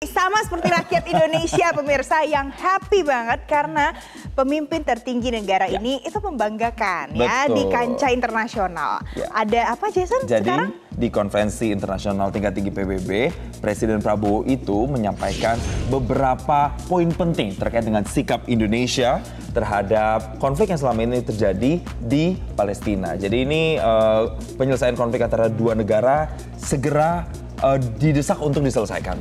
Sama seperti rakyat Indonesia, pemirsa, yang happy banget karena pemimpin tertinggi negara ini itu membanggakan ya di kancah internasional. Ya. Ada apa, Jason? Jadi sekarang? Di konferensi internasional tingkat tinggi PBB, Presiden Prabowo itu menyampaikan beberapa poin penting terkait dengan sikap Indonesia terhadap konflik yang selama ini terjadi di Palestina. Jadi ini penyelesaian konflik antara dua negara segera didesak untuk diselesaikan.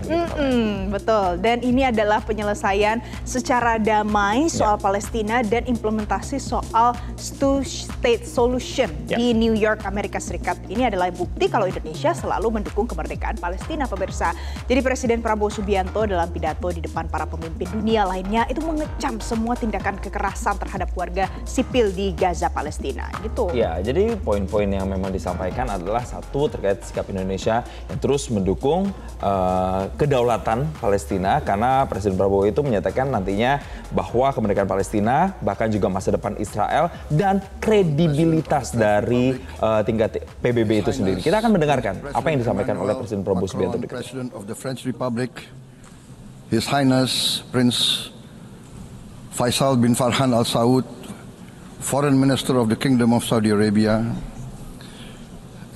Betul, dan ini adalah penyelesaian secara damai soal Palestina dan implementasi soal two-state solution di New York, Amerika Serikat. Ini adalah bukti kalau Indonesia selalu mendukung kemerdekaan Palestina, pemirsa. Jadi Presiden Prabowo Subianto dalam pidato di depan para pemimpin dunia lainnya itu mengecam semua tindakan kekerasan terhadap warga sipil di Gaza, Palestina. Gitu. Ya, jadi poin-poin yang memang disampaikan adalah satu terkait sikap Indonesia yang terus mendukung kedaulatan Palestina, karena Presiden Prabowo itu menyatakan nantinya bahwa kemerdekaan Palestina bahkan juga masa depan Israel dan kredibilitas dari tingkat PBB itu sendiri. Kita akan mendengarkan apa yang disampaikan oleh Presiden Prabowo Subianto. President of the French Republic, His Highness Prince Faisal bin Farhan Al Saud, Foreign Minister of the Kingdom of Saudi Arabia,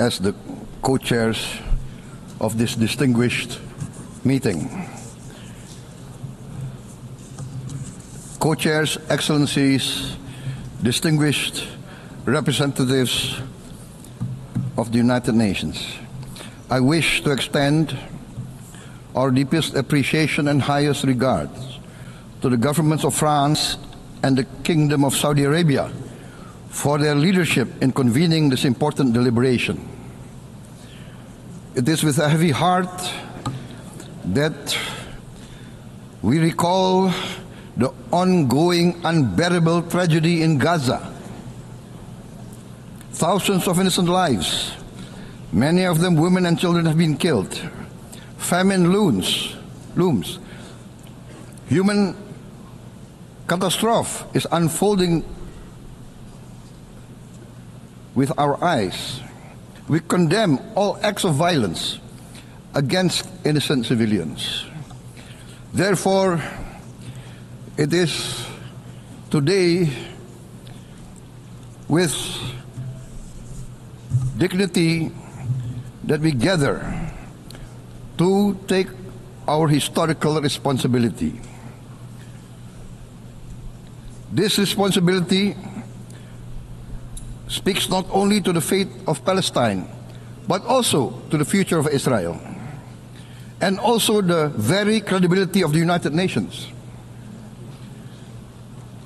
as the co-chairs of this distinguished meeting. Co-chairs, excellencies, distinguished representatives of the United Nations, I wish to extend our deepest appreciation and highest regards to the governments of France and the Kingdom of Saudi Arabia for their leadership in convening this important deliberation. It is with a heavy heart that we recall the ongoing unbearable tragedy in Gaza. Thousands of innocent lives, many of them women and children, have been killed. Famine looms. Human catastrophe is unfolding with our eyes. We condemn all acts of violence against innocent civilians. Therefore, it is today with dignity that we gather to take our historical responsibility. This responsibility speaks not only to the fate of Palestine, but also to the future of Israel, and also the very credibility of the United Nations.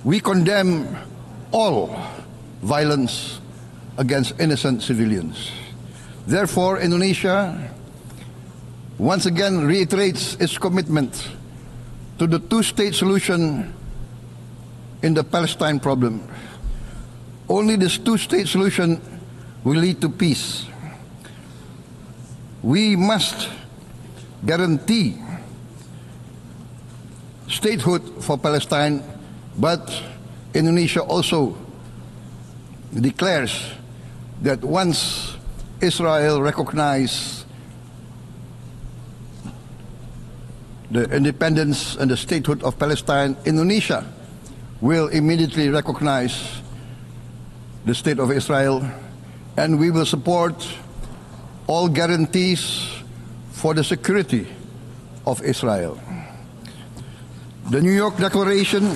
We condemn all violence against innocent civilians. Therefore, Indonesia once again reiterates its commitment to the two-state solution in the Palestine problem. Only this two-state solution will lead to peace. We must guarantee statehood for Palestine, but Indonesia also declares that once Israel recognizes the independence and the statehood of Palestine, Indonesia will immediately recognize the state of Israel, and we will support all guarantees for the security of Israel. The New York Declaration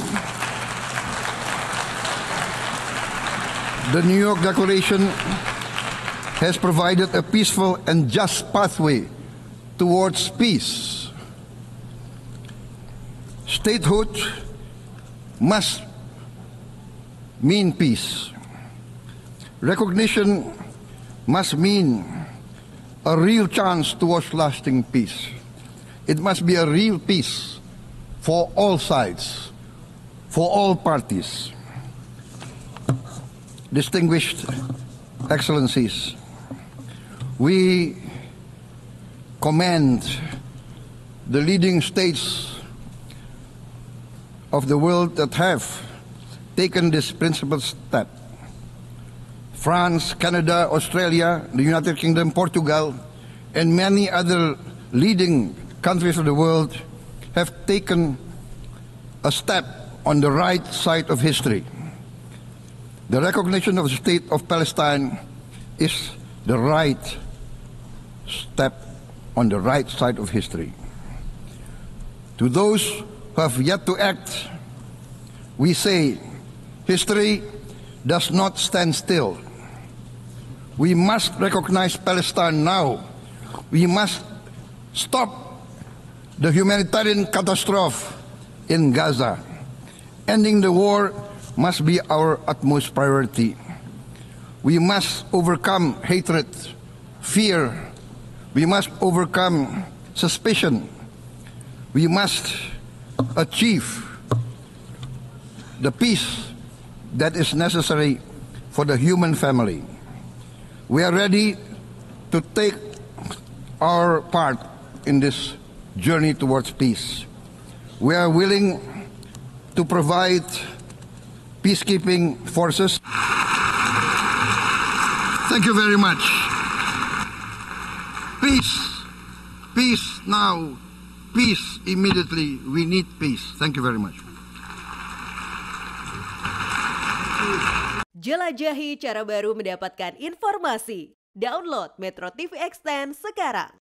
has provided a peaceful and just pathway towards peace. Statehood must mean peace. Recognition must mean a real chance towards lasting peace. It must be a real peace for all sides, for all parties. Distinguished excellencies, we commend the leading states of the world that have taken this principled step. France, Canada, Australia, the United Kingdom, Portugal, and many other leading countries of the world have taken a step on the right side of history. The recognition of the State of Palestine is the right step on the right side of history. To those who have yet to act, we say history does not stand still. We must recognize Palestine now. We must stop the humanitarian catastrophe in Gaza. Ending the war must be our utmost priority. We must overcome hatred, fear. We must overcome suspicion. We must achieve the peace that is necessary for the human family. We are ready to take our part in this journey towards peace. We are willing to provide peacekeeping forces. Thank you very much. Peace. Peace now. Peace immediately. We need peace. Thank you very much. Jelajahi cara baru mendapatkan informasi. Download Metro TV Extend sekarang.